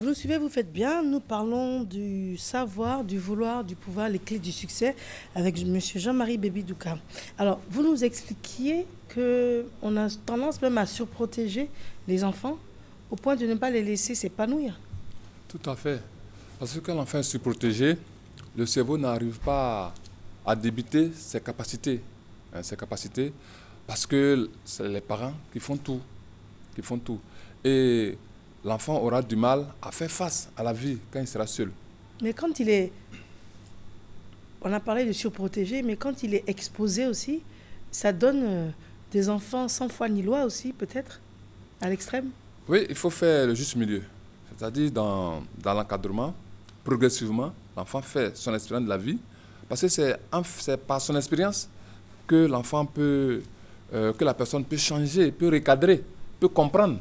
Vous nous suivez, vous faites bien. Nous parlons du savoir, du vouloir, du pouvoir, les clés du succès avec M. Jean-Marie Bébidouka. Alors, vous nous expliquiez qu'on a tendance même à surprotéger les enfants au point de ne pas les laisser s'épanouir. Tout à fait. Parce que quand l'enfant est surprotégé, le cerveau n'arrive pas à débiter ses capacités. Parce que c'est les parents qui font tout. Et l'enfant aura du mal à faire face à la vie quand il sera seul. Mais quand il est... On a parlé de surprotéger, mais quand il est exposé aussi, ça donne des enfants sans foi ni loi aussi, peut-être, à l'extrême. Oui, il faut faire le juste milieu. C'est-à-dire dans l'encadrement, progressivement, l'enfant fait son expérience de la vie. Parce que c'est par son expérience que l'enfant peut, que la personne peut changer, peut recadrer, peut comprendre.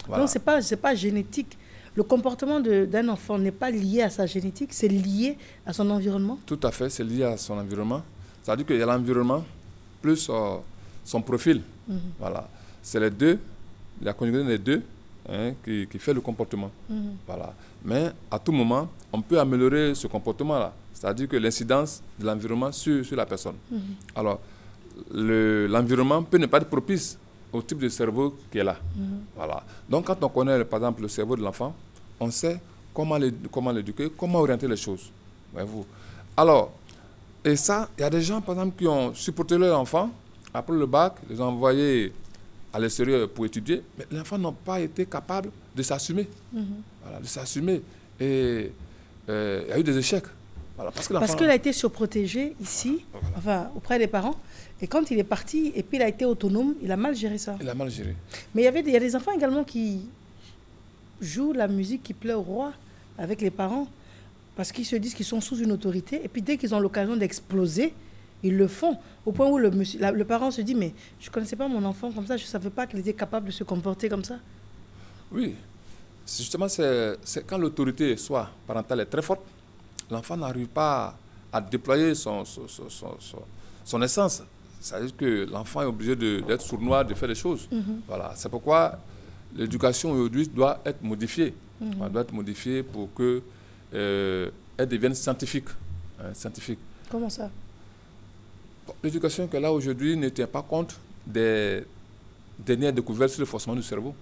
Voilà. Donc, c'est pas génétique. Le comportement d'un enfant n'est pas lié à sa génétique, c'est lié à son environnement. Tout à fait, c'est lié à son environnement. C'est-à-dire qu'il y a l'environnement plus son profil. Voilà. C'est les deux, la conjugaison des deux qui fait le comportement. Voilà. Mais à tout moment, on peut améliorer ce comportement-là. C'est-à-dire que l'incidence de l'environnement sur la personne. Alors, l'environnement peut ne pas être propice au type de cerveau qui est là. Voilà. Donc, quand on connaît, par exemple, le cerveau de l'enfant, on sait comment l'éduquer, comment orienter les choses. Voyez-vous. Alors, et ça, il y a des gens, par exemple, qui ont supporté leur enfant, après le bac, les ont envoyés à l'extérieur pour étudier, mais les enfants n'ont pas été capables de s'assumer. Voilà, de s'assumer. Et il y a eu des échecs. Voilà, parce qu'il a été surprotégé ici, enfin, auprès des parents. Et quand il est parti, et puis il a été autonome, il a mal géré ça. Il a mal géré. Mais il y a des enfants également qui jouent la musique qui plaît au roi avec les parents, parce qu'ils se disent qu'ils sont sous une autorité, et puis dès qu'ils ont l'occasion d'exploser, ils le font. Au point où le parent se dit, mais je ne connaissais pas mon enfant comme ça, je ne savais pas qu'il était capable de se comporter comme ça. Oui, justement, c'est quand l'autorité, soit parentale, est très forte, l'enfant n'arrive pas à déployer son essence. C'est-à-dire que l'enfant est obligé d'être sournois, de faire des choses. Voilà. C'est pourquoi l'éducation aujourd'hui doit être modifiée. Elle doit être modifiée pour qu'elle devienne scientifique. Scientifique. Comment ça? L'éducation qu'elle a aujourd'hui ne tient pas compte des dernières découvertes sur le fonctionnement du cerveau.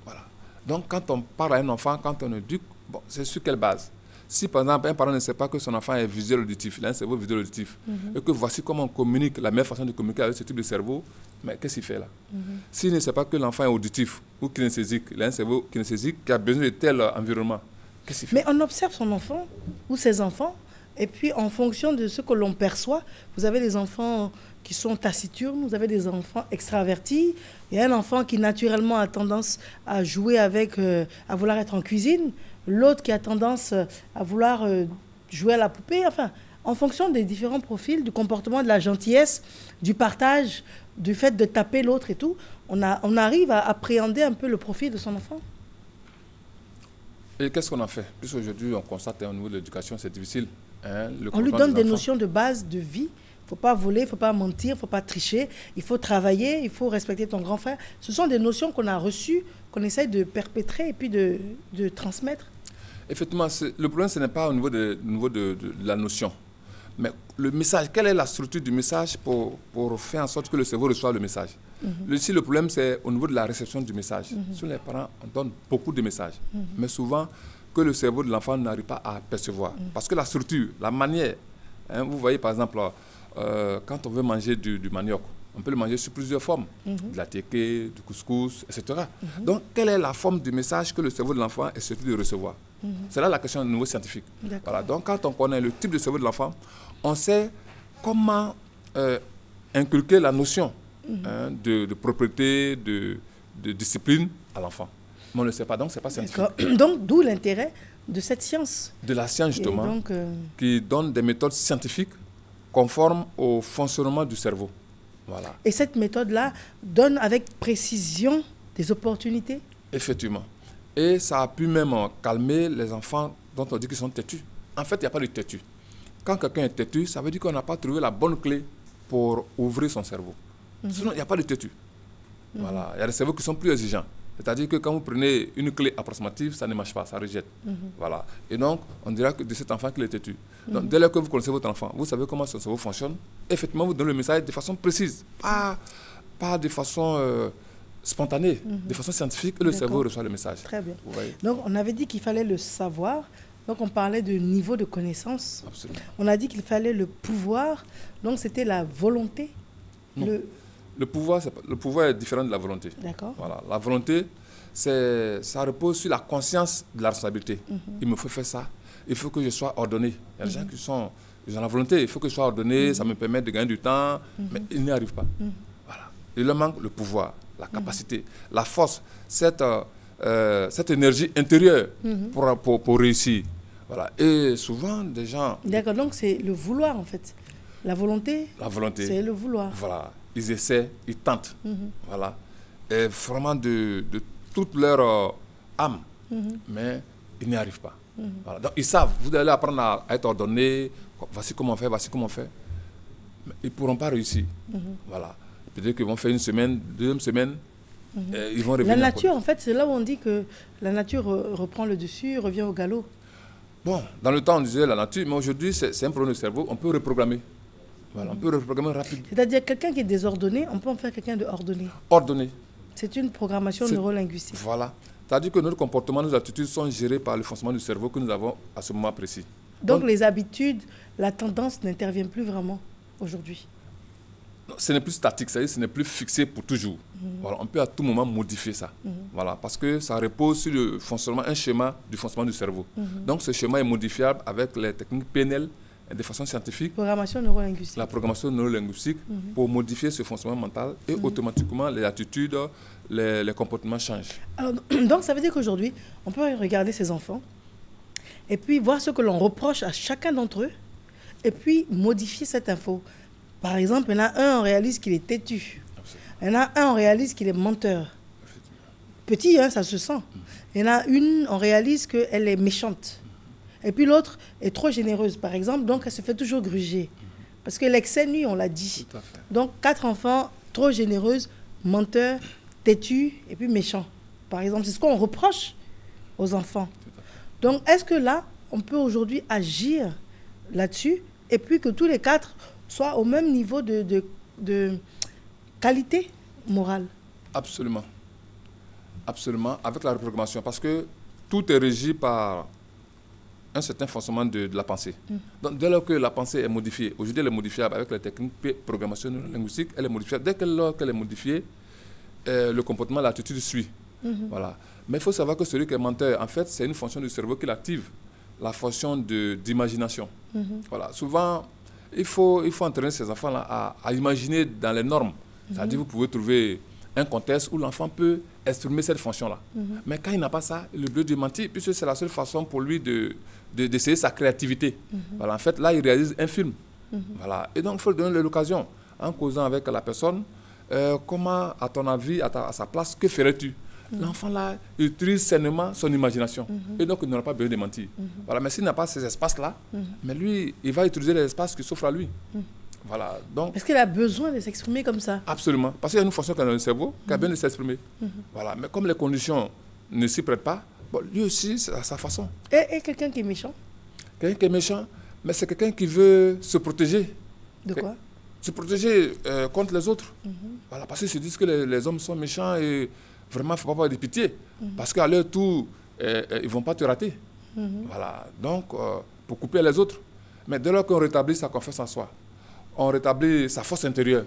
Voilà. Donc, quand on parle à un enfant, quand on éduque, bon, c'est sur quelle base? Si, par exemple, un parent ne sait pas que son enfant est visuel auditif, il a un cerveau visuel auditif, et que voici comment on communique, la meilleure façon de communiquer avec ce type de cerveau, mais qu'est-ce qu'il fait là? S'il ne sait pas que l'enfant est auditif ou kinesthésique, il a un cerveau kinesthésique qui a besoin de tel environnement, qu'est-ce qu'il fait? Mais on observe son enfant ou ses enfants, et puis en fonction de ce que l'on perçoit, vous avez des enfants qui sont taciturnes, vous avez des enfants extravertis, il y a un enfant qui naturellement a tendance à jouer avec, à vouloir être en cuisine, l'autre qui a tendance à vouloir jouer à la poupée, enfin, en fonction des différents profils, du comportement, de la gentillesse, du partage, du fait de taper l'autre et tout, on arrive à appréhender un peu le profil de son enfant. Et qu'est-ce qu'on a fait? Puisqu'aujourd'hui, on constate au niveau de l'éducation, c'est difficile. On lui donne des notions de base de vie. Il ne faut pas voler, il ne faut pas mentir, il ne faut pas tricher, il faut travailler, il faut respecter ton grand frère. Ce sont des notions qu'on a reçues, qu'on essaye de perpétrer et puis de transmettre. Effectivement, le problème, ce n'est pas au niveau de la notion. Mais le message, quelle est la structure du message pour faire en sorte que le cerveau reçoive le message? Ici, le problème, c'est au niveau de la réception du message. Sur les parents, on donne beaucoup de messages. Mais souvent, que le cerveau de l'enfant n'arrive pas à percevoir. Parce que la structure, la manière, vous voyez par exemple, quand on veut manger du manioc, on peut le manger sous plusieurs formes, de la téké, du couscous, etc. Donc, quelle est la forme du message que le cerveau de l'enfant est susceptible de recevoir? C'est là la question au niveau scientifique. Voilà. Donc, quand on connaît le type de cerveau de l'enfant, on sait comment inculquer la notion de propriété, de discipline à l'enfant. Mais on ne le sait pas, donc ce n'est pas scientifique. Donc, d'où l'intérêt de cette science. De la science, justement, qui donne des méthodes scientifiques conformes au fonctionnement du cerveau. Voilà. Et cette méthode-là donne avec précision des opportunités? Effectivement. Et ça a pu même calmer les enfants dont on dit qu'ils sont têtus. En fait, il n'y a pas de têtu. Quand quelqu'un est têtu, ça veut dire qu'on n'a pas trouvé la bonne clé pour ouvrir son cerveau. Sinon, il n'y a pas de têtu. Voilà. Il y a des cerveaux qui sont plus exigeants. C'est-à-dire que quand vous prenez une clé approximative, ça ne marche pas, ça rejette. Voilà. Et donc, on dira que de cet enfant qu'il est têtu. Donc, dès lors que vous connaissez votre enfant, vous savez comment son cerveau fonctionne, effectivement, vous donnez le message de façon précise, pas de façon spontanée, de façon scientifique, et le cerveau reçoit le message. Très bien. Donc, on avait dit qu'il fallait le savoir. Donc, on parlait de niveau de connaissance. Absolument. On a dit qu'il fallait le pouvoir. Donc, c'était la volonté. Non. Le pouvoir est différent de la volonté. D'accord. Voilà. La volonté, ça repose sur la conscience de la responsabilité. Il me faut faire ça. Il faut que je sois ordonné. Il y a des gens ils ont la volonté. Il faut que je sois ordonné. Ça me permet de gagner du temps. Mais ils n'y arrivent pas. Voilà. Il leur manque le pouvoir, la capacité, la force, cette énergie intérieure pour réussir. Voilà. Et souvent, des gens... D'accord, donc c'est le vouloir en fait. La volonté, c'est le vouloir. Voilà. Ils essaient, ils tentent. Voilà. Et vraiment de toute leur âme. Mais ils n'y arrivent pas. Voilà. Donc ils savent, vous allez apprendre à être ordonné, voici comment on fait, voici comment on fait. Mais ils ne pourront pas réussir. Voilà. Peut-être qu'ils vont faire une semaine, deuxième semaine, ils vont revenir. La nature, en fait, c'est là où on dit que la nature reprend le dessus, revient au galop. Bon, dans le temps, on disait la nature, mais aujourd'hui, c'est un problème de cerveau, on peut reprogrammer. Voilà, on peut reprogrammer rapidement. C'est-à-dire quelqu'un qui est désordonné, on peut en faire quelqu'un de ordonné. Ordonné. C'est une programmation neurolinguistique. Voilà. C'est-à-dire que notre comportement, nos attitudes sont gérées par le fonctionnement du cerveau que nous avons à ce moment précis. Donc les habitudes, la tendance n'intervient plus vraiment aujourd'hui. Ce n'est plus statique, c'est-à-dire ce n'est plus fixé pour toujours. Voilà, on peut à tout moment modifier ça. Voilà, parce que ça repose sur le fonctionnement, un schéma du fonctionnement du cerveau. Donc ce schéma est modifiable avec les techniques PNL de façon scientifique. Programmation neurolinguistique. La programmation neurolinguistique pour modifier ce fonctionnement mental et automatiquement les attitudes, les comportements changent. Alors, donc ça veut dire qu'aujourd'hui, on peut regarder ces enfants et puis voir ce que l'on reproche à chacun d'entre eux et puis modifier cette info. Par exemple, il y en a un, on réalise qu'il est têtu. Il y en a un, on réalise qu'il est menteur. Petit, hein, ça se sent. Il y en a une, on réalise qu'elle est méchante. Et puis l'autre est trop généreuse, par exemple, donc elle se fait toujours gruger. Parce que l'excès nuit, on l'a dit. Donc 4 enfants, trop généreuses, menteurs, têtus et puis méchants. Par exemple, c'est ce qu'on reproche aux enfants. Donc est-ce que là, on peut aujourd'hui agir là-dessus et puis que tous les 4 soient au même niveau de qualité morale? Absolument. Absolument, avec la reprogrammation. Parce que tout est régi par un certain fonctionnement de la pensée. Donc, dès lors que la pensée est modifiée, aujourd'hui elle est modifiable avec la technique programmation linguistique, elle est modifiable. Dès qu'elle est modifiée, le comportement, l'attitude suit. Voilà. Mais il faut savoir que celui qui est menteur, en fait, c'est une fonction du cerveau qui l'active, la fonction d'imagination. Voilà. Souvent, il faut entraîner ces enfants-là à imaginer dans les normes. C'est-à-dire, vous pouvez trouver un contexte où l'enfant peut exprimer cette fonction-là. Mais quand il n'a pas ça, il est obligé de mentir, puisque c'est la seule façon pour lui d'essayer sa créativité. Voilà, en fait, là, il réalise un film. Voilà. Et donc, il faut lui donner l'occasion, en causant avec la personne, comment, à ton avis, à sa place, que ferais-tu? L'enfant, là, il utilise sainement son imagination. Et donc, il n'aura pas besoin de mentir. Voilà. Mais s'il n'a pas ces espaces-là, mais lui, il va utiliser les espaces qui s'offrent à lui. Voilà, donc... Parce qu'il a besoin de s'exprimer comme ça. Absolument. Parce qu'il y a une fonction dans le cerveau qui a besoin de s'exprimer. Voilà. Mais comme les conditions ne s'y prêtent pas, bon, lui aussi, c'est à sa façon. Et quelqu'un qui est méchant? Quelqu'un qui est méchant, mais c'est quelqu'un qui veut se protéger. De quoi? Se protéger contre les autres. Voilà, parce qu'ils se disent que les hommes sont méchants et vraiment, il ne faut pas avoir de pitié. Parce qu'à leur tour, ils ne vont pas te rater. Voilà. Donc, pour couper les autres. Mais dès lors qu'on rétablit sa confiance en soi, on rétablit sa force intérieure.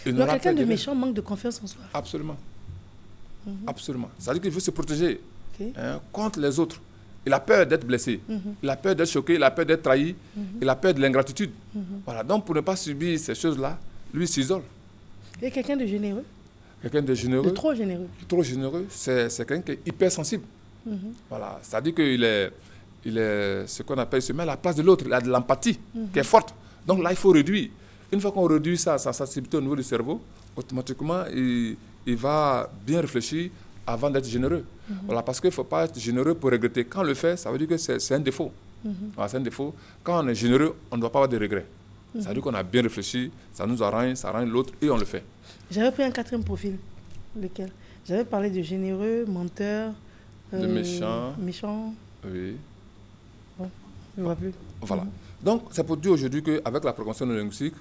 Donc quelqu'un de méchant manque de confiance en soi. Absolument. Absolument. C'est-à-dire qu'il veut se protéger contre les autres. Il a peur d'être blessé. Il a peur d'être choqué. Il a peur d'être trahi. Il a peur de l'ingratitude. Voilà. Donc pour ne pas subir ces choses-là, lui s'isole. Et quelqu'un de généreux? Quelqu'un de généreux. De trop généreux. Trop généreux, c'est quelqu'un qui est hypersensible. Voilà. C'est-à-dire qu'il est ce qu'on appelle, il se met à la place de l'autre. Il a de l'empathie qui est forte. Donc là, il faut réduire. Une fois qu'on réduit ça, sa sensibilité au niveau du cerveau, automatiquement, il va bien réfléchir avant d'être généreux. Voilà, parce qu'il ne faut pas être généreux pour regretter. Quand on le fait, ça veut dire que c'est un défaut. Voilà, c'est un défaut. Quand on est généreux, on ne doit pas avoir de regrets. Ça veut dire qu'on a bien réfléchi, ça nous arrange, ça arrange l'autre et on le fait. J'avais pris un 4e profil. Lequel? J'avais parlé de généreux, menteur, De méchant. méchant. Oui. Bon, je ne vois plus. Voilà. Donc, c'est pour dire aujourd'hui qu'avec la programmation linguistique,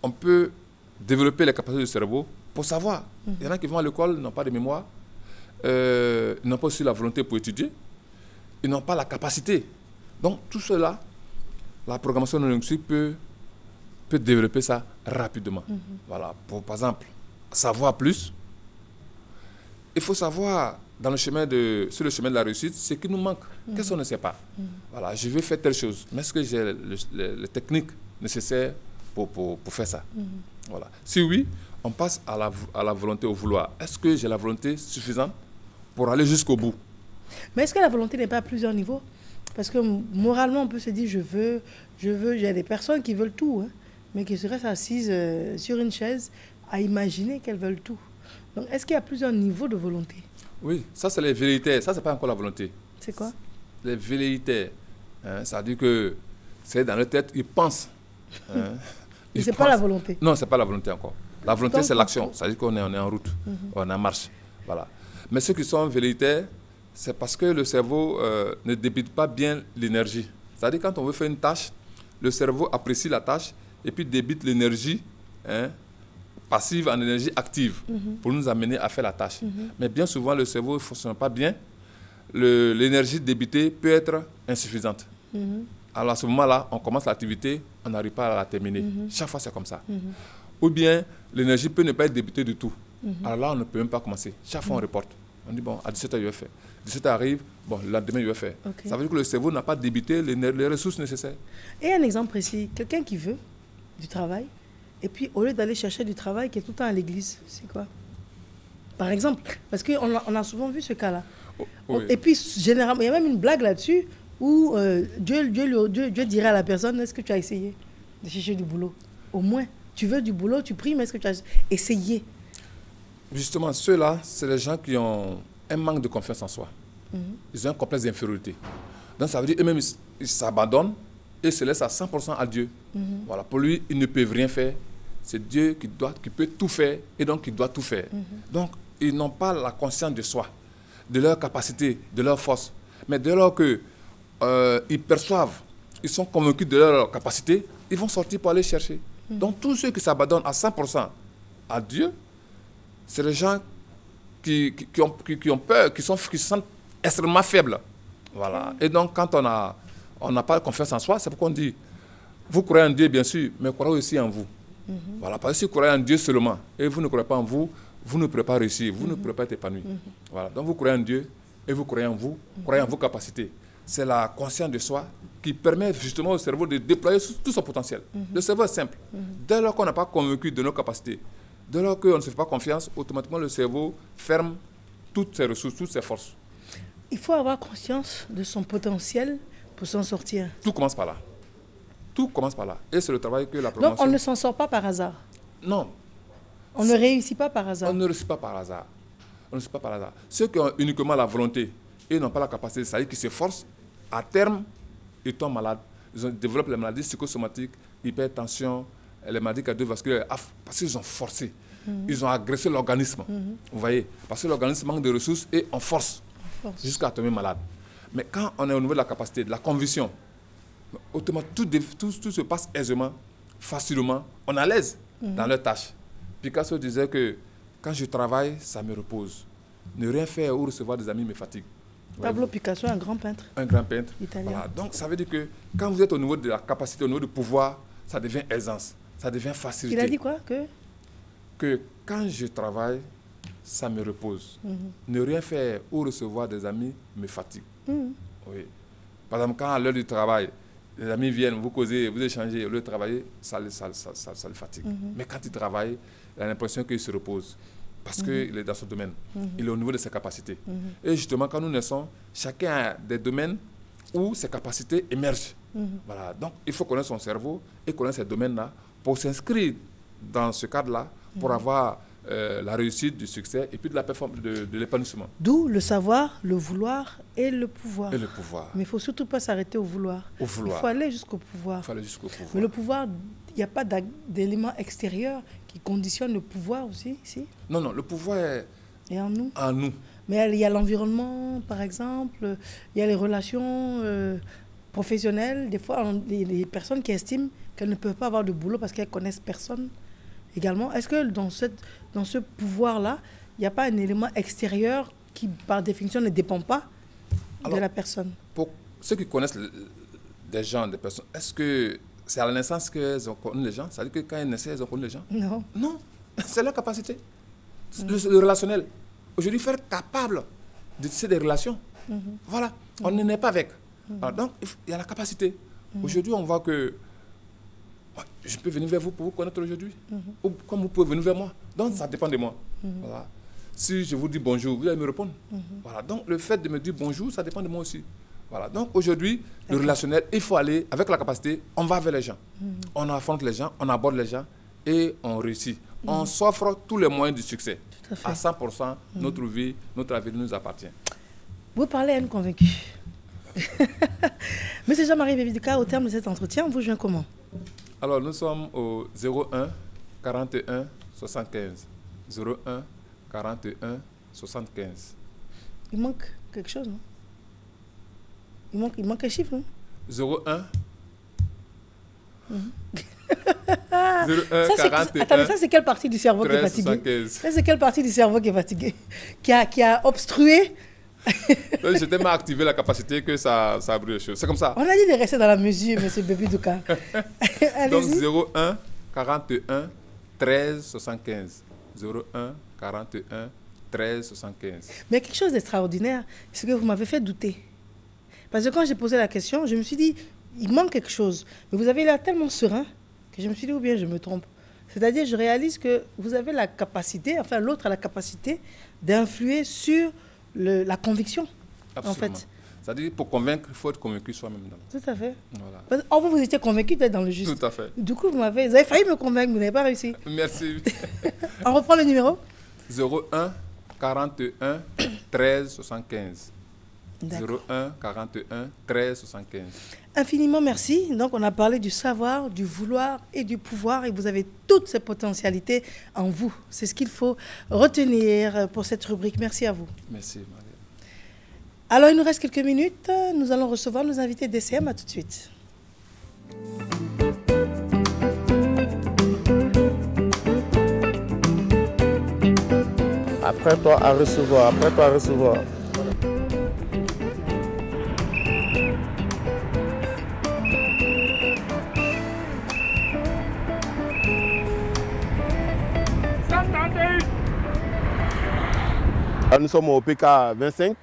on peut développer les capacités du cerveau pour savoir. Il y en a qui vont à l'école, ils n'ont pas de mémoire, ils n'ont pas aussi la volonté pour étudier, ils n'ont pas la capacité. Donc, tout cela, la programmation linguistique peut développer ça rapidement. Voilà. Pour, par exemple, savoir plus, il faut savoir sur le chemin de la réussite ce qui nous manque. Qu'est-ce qu'on ne sait pas? Voilà, je veux faire telle chose, mais est-ce que j'ai les techniques nécessaires pour faire ça? Voilà. Si oui, on passe à la volonté, au vouloir. Est-ce que j'ai la volonté suffisante pour aller jusqu'au bout? Mais est-ce que la volonté n'est pas à plusieurs niveaux? Parce que moralement, on peut se dire je veux. Il y a des personnes qui veulent tout, hein, mais qui se restent assises sur une chaise à imaginer qu'elles veulent tout. Donc, est-ce qu'il y a plusieurs niveaux de volonté? Oui, ça c'est les velléitaires. Ça, c'est pas encore la volonté. C'est quoi? Les velléitaires. Hein, ça veut dire que c'est dans leur tête, ils pensent. Hein, Mais ce n'est pas la volonté. Non, ce n'est pas la volonté encore. La volonté, Donc, c'est l'action. Ça veut dire qu'on est en route, on est en marche. Voilà. Mais ceux qui sont velléitaires, c'est parce que le cerveau ne débite pas bien l'énergie. C'est-à-dire quand on veut faire une tâche, le cerveau apprécie la tâche et puis débite l'énergie, hein, passive en énergie active pour nous amener à faire la tâche. Mais bien souvent, le cerveau ne fonctionne pas bien. L'énergie débitée peut être insuffisante. Alors à ce moment-là, on commence l'activité, on n'arrive pas à la terminer. Chaque fois, c'est comme ça. Ou bien, l'énergie peut ne pas être débitée du tout. Alors là, on ne peut même pas commencer. Chaque fois, on reporte. On dit, bon, à 17h, je vais faire. 17h arrive, bon, le lendemain, je vais faire. Okay. Ça veut dire que le cerveau n'a pas débité les ressources nécessaires. Et un exemple précis, quelqu'un qui veut du travail, et puis au lieu d'aller chercher du travail, qui est tout le temps à l'église, c'est quoi? Par exemple, parce qu'on a souvent vu ce cas-là. Oui. Et puis, généralement, il y a même une blague là-dessus, où Dieu dirait à la personne, est-ce que tu as essayé de chercher du boulot? Au moins, tu veux du boulot, tu pries, mais est-ce que tu as essayé? Justement, ceux-là, c'est les gens qui ont un manque de confiance en soi. Ils ont un complexe d'infériorité. Donc, ça veut dire eux-mêmes, ils s'abandonnent et se laissent à 100% à Dieu. Voilà. Pour lui, ils ne peuvent rien faire. C'est Dieu qui peut tout faire et donc qui doit tout faire. Donc, ils n'ont pas la conscience de soi, de leur capacité, de leur force. Mais dès lors qu'ils perçoivent, ils sont convaincus de leur capacité, ils vont sortir pour aller chercher. Donc, tous ceux qui s'abandonnent à 100% à Dieu, c'est les gens qui ont peur, qui se sentent extrêmement faibles. Voilà. Et donc, quand on n'a pas confiance en soi, c'est pourquoi on dit, vous croyez en Dieu, bien sûr, mais croyez aussi en vous. Voilà. Parce que si vous croyez en Dieu seulement, et vous ne croyez pas en vous, vous ne pourrez pas réussir, vous ne pourrez pas être épanoui. Voilà. Donc, vous croyez en Dieu, et vous croyez en vous, croyez en vos capacités. C'est la conscience de soi qui permet justement au cerveau de déployer tout son potentiel. Le cerveau est simple. Dès lors qu'on n'a pas convaincu de nos capacités, dès lors qu'on ne se fait pas confiance, automatiquement le cerveau ferme toutes ses ressources, toutes ses forces. Il faut avoir conscience de son potentiel pour s'en sortir. Tout commence par là. Tout commence par là. Et c'est le travail que la programmation... Donc on ne s'en sort pas par hasard. Non. On ne réussit pas par hasard. On ne réussit pas par hasard. On ne réussit pas par hasard. Ceux qui ont uniquement la volonté et n'ont pas la capacité, c'est-à-dire qui s'efforcent, à terme, ils tombent malades. Ils développent les maladies psychosomatiques, hypertension, les maladies cardiovasculaires, parce qu'ils ont forcé. Ils ont agressé l'organisme. Vous voyez? Parce que l'organisme manque de ressources et on force jusqu'à tomber malade. Mais quand on est au niveau de la capacité, de la conviction, automatiquement, tout se passe aisément, facilement. On est à l'aise dans leurs tâches. Picasso disait que quand je travaille, ça me repose. Ne rien faire ou recevoir des amis me fatigue. Pablo Picasso, un grand peintre. Un grand peintre. Italien. Voilà. Donc, ça veut dire que quand vous êtes au niveau de la capacité, au niveau du pouvoir, ça devient aisance, ça devient facilité. Il a dit quoi? Que quand je travaille, ça me repose. Ne rien faire ou recevoir des amis me fatigue. Oui. Par exemple, quand à l'heure du travail, les amis viennent, vous causez, vous échangez, au lieu de travailler, ça le fatigue. Mais quand il travaille, il a l'impression qu'il se repose. Parce qu'il est dans ce domaine. Il est au niveau de ses capacités. Et justement, quand nous naissons, chacun a des domaines où ses capacités émergent. Voilà. Donc, il faut connaître son cerveau et connaître ces domaines-là pour s'inscrire dans ce cadre-là, pour avoir la réussite, du succès et puis de la performance, de l'épanouissement. D'où le savoir, le vouloir et le pouvoir. Et le pouvoir. Mais il ne faut surtout pas s'arrêter au vouloir. Au vouloir. Il faut aller jusqu'au pouvoir. Il faut aller jusqu'au pouvoir. Mais le pouvoir, il n'y a pas d'élément extérieur qui conditionne le pouvoir aussi, si? Non, le pouvoir Et en nous. En nous. Mais il y a l'environnement, par exemple, il y a les relations professionnelles. Des fois, les personnes qui estiment qu'elles ne peuvent pas avoir de boulot parce qu'elles connaissent personne également. Est-ce que dans ce pouvoir-là, il n'y a pas un élément extérieur qui, par définition, ne dépend pas de la personne? Pour ceux qui connaissent des gens, des personnes, est-ce que c'est à la naissance qu'elles ont connu les gens? Ça veut dire que quand elles naissaient, elles ont connu les gens? Non. Non, c'est leur capacité. Le relationnel. Aujourd'hui, faire capable de tisser des relations. Voilà, on ne naît pas avec. Alors, donc, il y a la capacité. Aujourd'hui, on voit que je peux venir vers vous pour vous connaître aujourd'hui. Ou comme vous pouvez venir vers moi. Donc, ça dépend de moi. Voilà. Si je vous dis bonjour, vous allez me répondre. Voilà. Donc, le fait de me dire bonjour, ça dépend de moi aussi. Voilà. Donc, aujourd'hui, le relationnel, il faut aller avec la capacité, on va vers les gens. On affronte les gens, on aborde les gens et on réussit. On s'offre tous les moyens du succès. À 100%, notre vie, notre avenir nous appartient. Vous parlez à une convaincue. Monsieur Jean-Marie Vividica, au terme de cet entretien, vous joignez comment? Alors, nous sommes au 01 41 75. 01 41 75. Il manque quelque chose, non? Il manque un chiffre, non? 01 01 41. Attendez, ça c'est quelle partie du cerveau 13, qui est fatiguée? 75. Ça c'est quelle partie du cerveau qui est fatiguée? Qui a obstrué? Je t'ai mal activé la capacité que ça a brûlé les choses. C'est comme ça. On a dit de rester dans la mesure, monsieur Bébé-Douka. Donc 01 41 13 75. 01 41 13 75. Mais quelque chose d'extraordinaire, c'est que vous m'avez fait douter. Parce que quand j'ai posé la question, je me suis dit, il manque quelque chose. Mais vous avez l'air tellement serein que je me suis dit, ou bien je me trompe. C'est-à-dire, je réalise que vous avez la capacité, enfin l'autre a la capacité d'influer sur la conviction. Absolument. En fait. C'est-à-dire, pour convaincre, il faut être convaincu soi-même. Tout à fait. Voilà. Parce que, vous étiez convaincu d'être dans le juste. Tout à fait. Du coup, vous avez failli me convaincre, vous n'avez pas réussi. Merci. On reprend le numéro 01 41 13 75. D'accord. 01 41 13 75. Infiniment merci. Donc, on a parlé du savoir, du vouloir et du pouvoir. Et vous avez toutes ces potentialités en vous. C'est ce qu'il faut retenir pour cette rubrique. Merci à vous. Merci, Marie. Alors, il nous reste quelques minutes. Nous allons recevoir nos invités DCM. À tout de suite. Apprends-toi à recevoir, apprends-toi à recevoir. Nous sommes au PK 25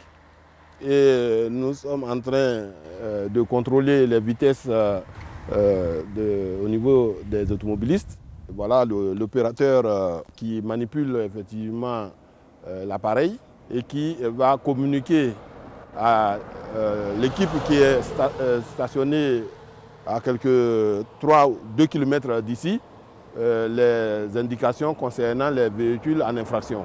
et nous sommes en train de contrôler les vitesses au niveau des automobilistes. Voilà l'opérateur qui manipule effectivement l'appareil et qui va communiquer à l'équipe qui est stationnée à quelques 3 ou 2 km d'ici les indications concernant les véhicules en infraction.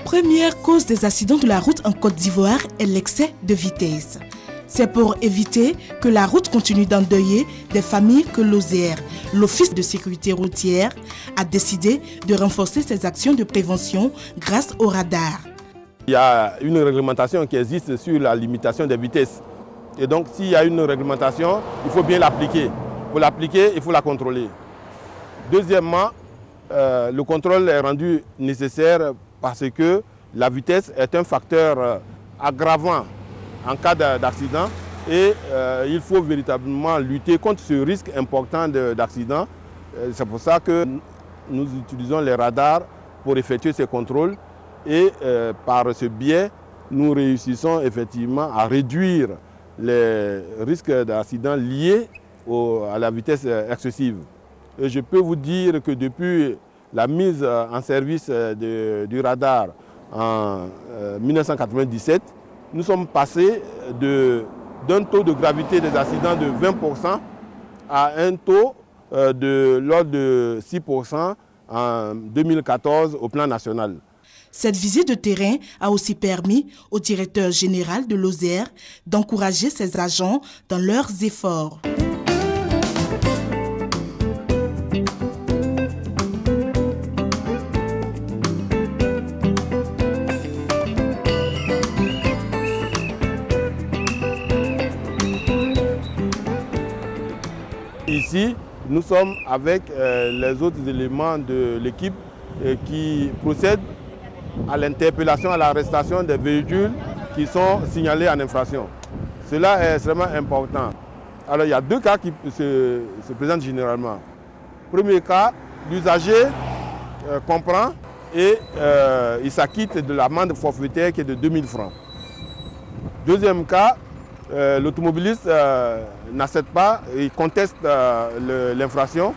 Première cause des accidents de la route en Côte d'Ivoire est l'excès de vitesse. C'est pour éviter que la route continue d'endeuiller des familles que l'OSER, l'Office de sécurité routière, a décidé de renforcer ses actions de prévention grâce au radar. Il y a une réglementation qui existe sur la limitation des vitesses. Et donc, s'il y a une réglementation, il faut bien l'appliquer. Pour l'appliquer, il faut la contrôler. Deuxièmement, le contrôle est rendu nécessaire parce que la vitesse est un facteur aggravant en cas d'accident et il faut véritablement lutter contre ce risque important d'accident. C'est pour ça que nous utilisons les radars pour effectuer ces contrôles et par ce biais, nous réussissons effectivement à réduire les risques d'accident liés à la vitesse excessive. Et je peux vous dire que depuis la mise en service du radar en 1997, nous sommes passés d'un taux de gravité des accidents de 20% à un taux de l'ordre de 6% en 2014 au plan national. Cette visite de terrain a aussi permis au directeur général de l'OSER d'encourager ses agents dans leurs efforts. ici, nous sommes avec les autres éléments de l'équipe qui procèdent à l'interpellation, à l'arrestation des véhicules qui sont signalés en infraction. Cela est extrêmement important. Alors il y a 2 cas qui se présentent généralement. Premier cas, l'usager comprend et il s'acquitte de l'amende forfaitaire qui est de 2000 francs. Deuxième cas, l'automobiliste n'accepte pas, il conteste l'infraction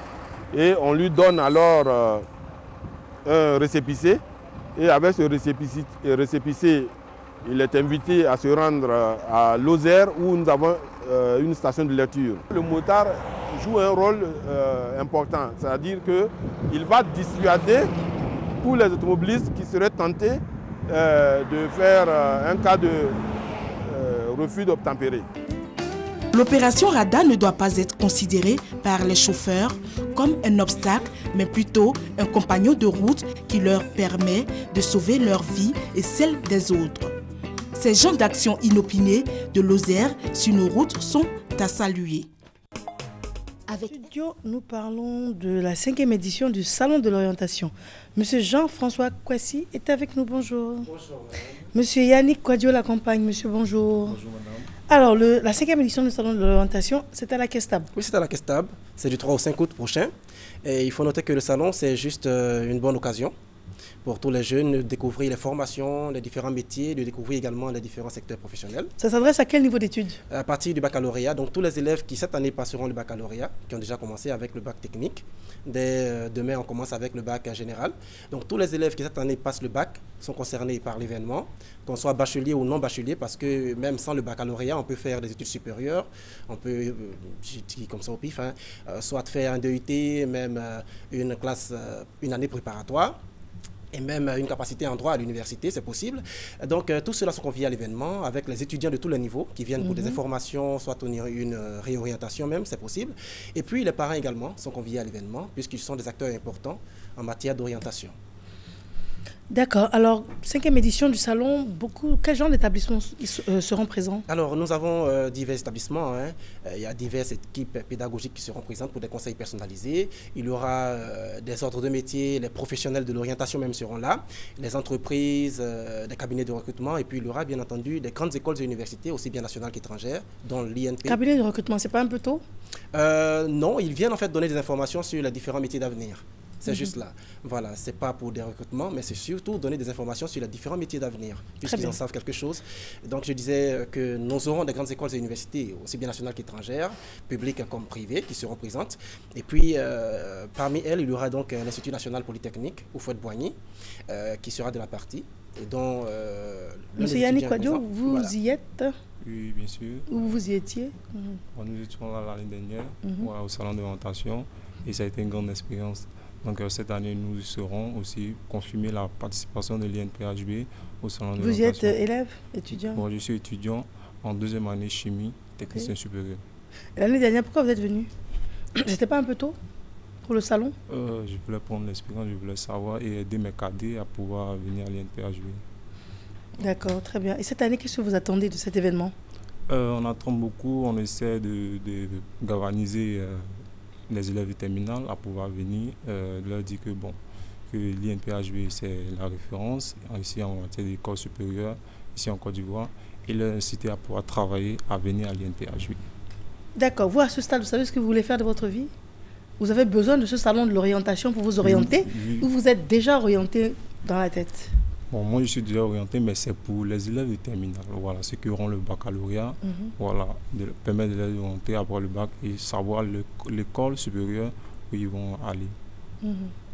et on lui donne alors un récépissé. Et avec ce récépissé, il est invité à se rendre à Lozère où nous avons une station de lecture. Le motard joue un rôle important, c'est-à-dire qu'il va dissuader tous les automobilistes qui seraient tentés de faire un cas de refus d'obtempérer. L'opération radar ne doit pas être considérée par les chauffeurs comme un obstacle, mais plutôt un compagnon de route qui leur permet de sauver leur vie et celle des autres. Ces gens d'action inopinés de Lozère sur nos routes sont à saluer. Avec studio, nous parlons de la 5e édition du Salon de l'orientation. Monsieur Jean-François Kwasi est avec nous, bonjour. Bonjour, madame. Monsieur Yannick Kouadio l'accompagne, monsieur, bonjour. Bonjour, madame. Alors, la 5e édition du Salon de l'orientation, c'est à la Kestab. Oui, c'est à la Kestab. C'est du 3 au 5 août prochain. Et il faut noter que le salon, c'est juste une bonne occasion pour tous les jeunes de découvrir les formations, les différents métiers, de découvrir également les différents secteurs professionnels. Ça s'adresse à quel niveau d'études? À partir du baccalauréat, donc tous les élèves qui cette année passeront le baccalauréat, qui ont déjà commencé avec le bac technique. Dès demain, on commence avec le bac général. Donc tous les élèves qui cette année passent le bac sont concernés par l'événement, qu'on soit bachelier ou non bachelier, parce que même sans le baccalauréat, on peut faire des études supérieures, on peut, je dis comme ça au pif, soit faire un DUT, même une classe, une année préparatoire, et même une capacité en droit à l'université, c'est possible. Donc, tous ceux-là sont conviés à l'événement avec les étudiants de tous les niveaux qui viennent pour des informations, soit une réorientation même, c'est possible. Et puis, les parents également sont conviés à l'événement puisqu'ils sont des acteurs importants en matière d'orientation. D'accord. Alors, 5e édition du salon, quel genre d'établissements seront présents? Alors, nous avons divers établissements. Il y a diverses équipes pédagogiques qui seront présentes pour des conseils personnalisés. Il y aura des ordres de métier, les professionnels de l'orientation même seront là, les entreprises, des cabinets de recrutement, et puis il y aura bien entendu des grandes écoles et universités, aussi bien nationales qu'étrangères, dont l'INP. Cabinet de recrutement, c'est pas un peu tôt? Non, ils viennent en fait donner des informations sur les différents métiers d'avenir. C'est juste là. Voilà, ce n'est pas pour des recrutements, mais c'est surtout donner des informations sur les différents métiers d'avenir, puisqu'ils en savent quelque chose. Donc je disais que nous aurons des grandes écoles et universités, aussi bien nationales qu'étrangères, publiques comme privées, qui seront présentes. Et puis, parmi elles, il y aura donc l'Institut national polytechnique, Houphouët-Boigny, qui sera de la partie. Et dont, Monsieur Yannick Kouadio, vous y êtes? Oui, bien sûr. Où vous y étiez? Nous étions là l'année dernière, au salon d'orientation, et ça a été une grande expérience. Donc cette année, nous serons aussi confirmer la participation de l'INPHB au salon de l'orientation. Vous y êtes élève, étudiant? Bon, je suis étudiant en 2e année chimie, technicien supérieur. L'année dernière, pourquoi vous êtes venu? C'était pas un peu tôt pour le salon? Je voulais prendre l'expérience, je voulais savoir et aider mes cadets à pouvoir venir à l'INPHB. D'accord, très bien. Et cette année, qu'est-ce que vous attendez de cet événement? On attend beaucoup, on essaie de galvaniser les élèves de terminale à pouvoir venir, leur dire que, bon, que l'INPHB c'est la référence ici en matière d'école supérieure, ici en Côte d'Ivoire, et leur inciter à pouvoir travailler, à venir à l'INPHB. D'accord. Vous, à ce stade, vous savez ce que vous voulez faire de votre vie? Vous avez besoin de ce salon de l'orientation pour vous orienter, ou vous êtes déjà orienté dans la tête? Bon, moi, je suis déjà orienté, mais c'est pour les élèves de terminale. Voilà, ceux qui auront le baccalauréat, voilà, de permettre de les orienter après le bac et savoir l'école supérieure où ils vont aller.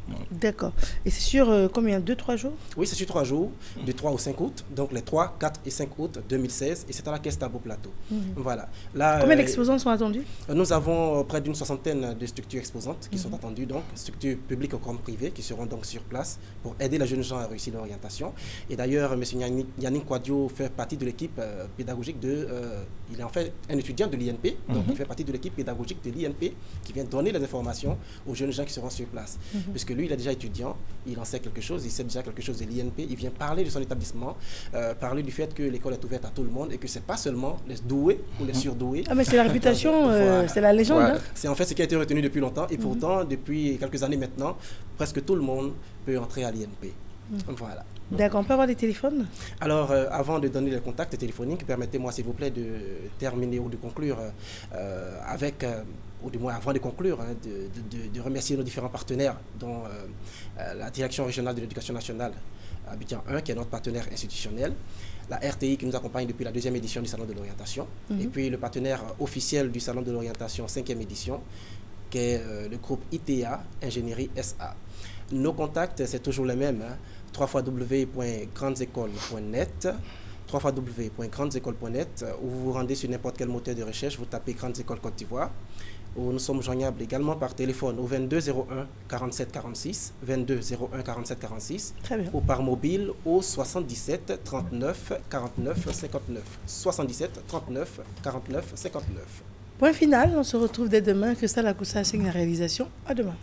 Voilà. D'accord. Et c'est sur combien? 2-3 jours? Oui, c'est sur 3 jours, du 3 au 5 août, donc les 3, 4 et 5 août 2016, et c'est à la Kestab au plateau. Voilà. Là, combien d'exposants sont attendus? Nous avons près d'une 60aine de structures exposantes qui sont attendues, donc structures publiques comme privées, qui seront donc sur place pour aider les jeunes gens à réussir leur orientation. Et d'ailleurs, M. Yannick Kouadio fait partie de l'équipe pédagogique il est en fait un étudiant de l'INP, donc il fait partie de l'équipe pédagogique de l'INP qui vient donner les informations aux jeunes gens qui seront sur place. Puisque lui, il est déjà étudiant, il en sait quelque chose, il sait déjà quelque chose de l'INP, il vient parler de son établissement, parler du fait que l'école est ouverte à tout le monde et que ce n'est pas seulement les doués ou les surdoués. Ah mais c'est la réputation, Voilà. c'est la légende. Voilà. Hein. C'est en fait ce qui a été retenu depuis longtemps et pourtant, depuis quelques années maintenant, presque tout le monde peut entrer à l'INP. Voilà. D'accord, on peut avoir des téléphones? Alors, avant de donner les contacts téléphoniques, permettez-moi s'il vous plaît de terminer ou de conclure avec, ou du moins avant de conclure, hein, de remercier nos différents partenaires, dont la Direction régionale de l'éducation nationale, Abidjan 1, qui est notre partenaire institutionnel, la RTI qui nous accompagne depuis la 2e édition du Salon de l'orientation, et puis le partenaire officiel du Salon de l'orientation 5e édition, qui est le groupe ITA, Ingénierie SA. Nos contacts, c'est toujours les mêmes, hein, www.grandesécoles.net, www.grandesécoles.net, où vous vous rendez sur n'importe quel moteur de recherche, vous tapez Grandes Écoles Côte d'Ivoire, où nous sommes joignables également par téléphone au 22 01 47 46, 22 01 47 46, Très bien. ou par mobile au 77 39 49 59, 77 39 49 59. Point final, on se retrouve dès demain. Christelle Akoussa signe la réalisation. À demain.